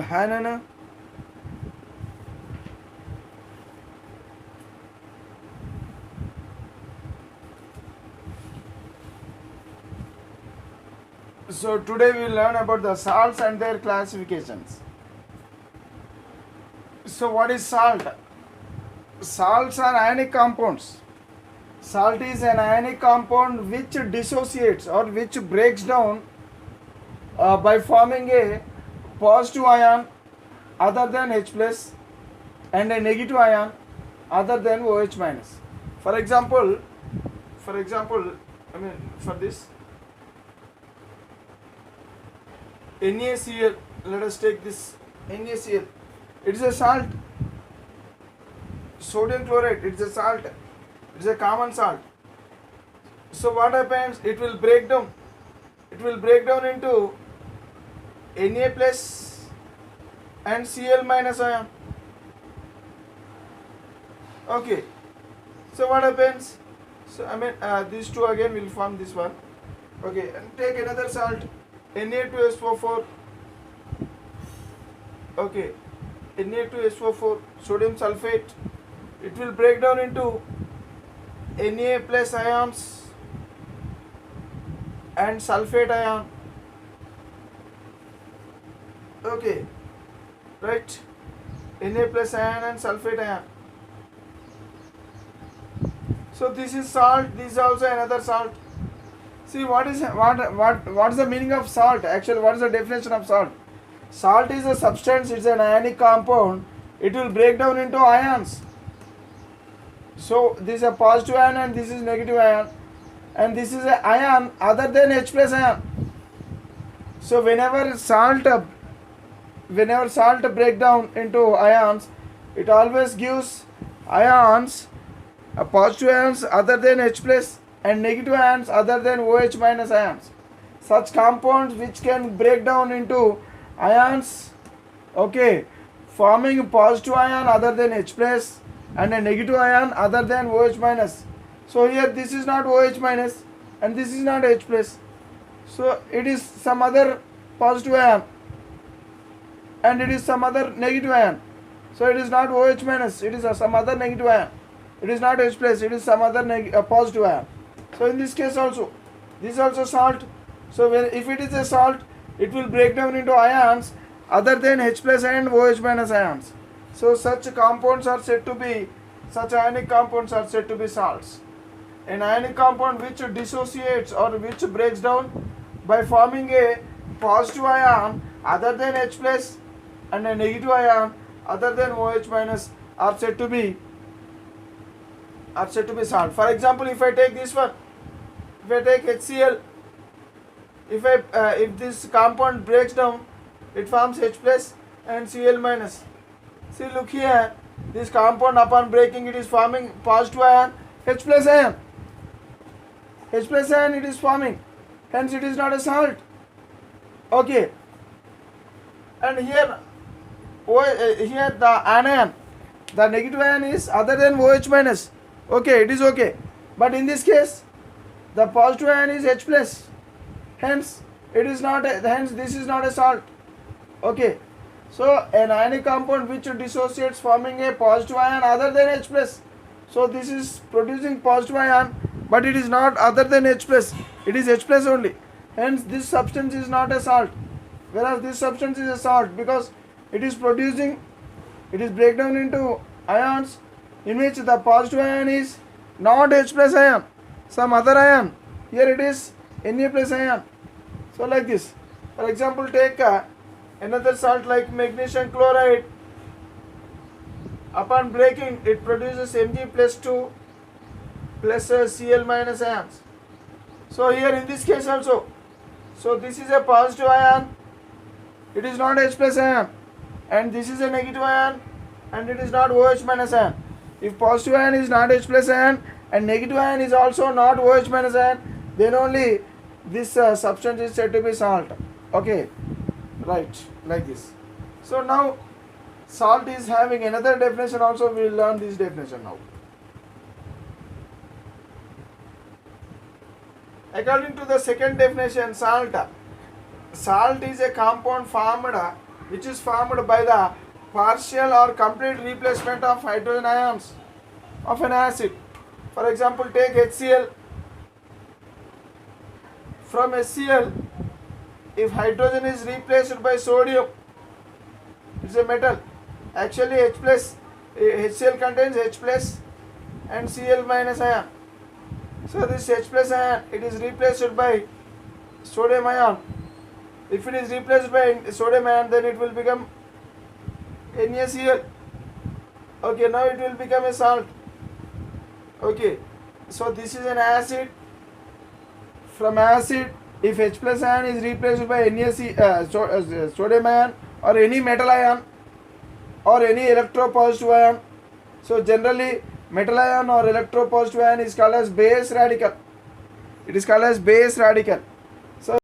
Hi Nana. So today we will learn about the salts and their classifications. So what is salt? Salts are ionic compounds. Salt is an ionic compound which dissociates or which breaks down by forming a positive ion other than H plus and a negative ion other than OH minus. For example, for this NaCl, let us take this NaCl. It is a salt. Sodium chloride, it is a salt. It is a common salt. So what happens? It will break down. It will break down into Na plus and Cl minus ion. Okay. So what happens? So these two again will form this one. Okay, and take another salt, Na2SO4. Okay, Na2SO4, sodium sulfate. It will break down into Na plus ions and sulfate ion. Okay, right? Na plus ion and sulfate ion. So this is salt. This is also another salt. See what is the meaning of salt? Actually, what is the definition of salt? Salt is a substance. It's an ionic compound. It will break down into ions. So this is a positive ion and this is negative ion, and this is an ion other than H plus ion. So whenever salt break down into ions, it always gives ions, positive ions other than H plus and negative ions other than OH minus ions. Such compounds which can break down into ions, okay, forming positive ion other than H plus and a negative ion other than OH minus. So here this is not OH minus and this is not H plus. So it is some other positive ion and it is some other negative ion. So it is not OH minus, it is some other negative ion. It is not H plus, it is some other positive ion. So in this case also, this is also salt. So if it is a salt, it will break down into ions other than H plus and OH minus ions. So such ionic compounds are said to be salts. An ionic compound which dissociates or which breaks down by forming a positive ion other than H plus and a negative ion other than OH minus are said to be salt. For example, if I take this one, if I take HCl, if this compound breaks down, it forms H plus and Cl minus. See, look here, this compound upon breaking it is forming positive ion H plus ion. H plus ion it is forming, hence it is not a salt. Okay, and here the anion, the negative ion is other than OH minus. Okay, it is okay, but in this case the positive ion is H plus, hence it is not hence this is not a salt. Okay, so an ionic compound which dissociates forming a positive ion other than H plus. So this is producing positive ion, but it is not other than H plus, it is H plus only, hence this substance is not a salt, whereas this substance is a salt because it is breakdown into ions in which the positive ion is not H plus ion, some other ion. Here it is Na plus ion. So like this. For example, take another salt like magnesium chloride. Upon breaking, it produces Mg plus 2 plus Cl minus ions. So here in this case also, so this is a positive ion, it is not H plus ion, and this is a negative ion and it is not OH minus ion. If positive ion is not H plus ion and negative ion is also not OH minus ion, then only this substance is said to be salt. Okay, right, like this. So now salt is having another definition also. We will learn this definition now. According to the second definition, salt is a compound formed which is formed by the partial or complete replacement of hydrogen ions of an acid. For example, take HCl. From HCl, if hydrogen is replaced by sodium, it's a metal. Actually, H plus HCl contains H plus and Cl minus ion. So this H plus ion, it is replaced by sodium ion. If it is replaced by sodium ion, then it will become NaCl. Okay, now it will become a salt. Okay, so this is an acid. From acid, if H plus ion is replaced by sodium ion or any metal ion or any electropositive ion, so generally metal ion or electropositive ion is called as base radical. It is called as base radical.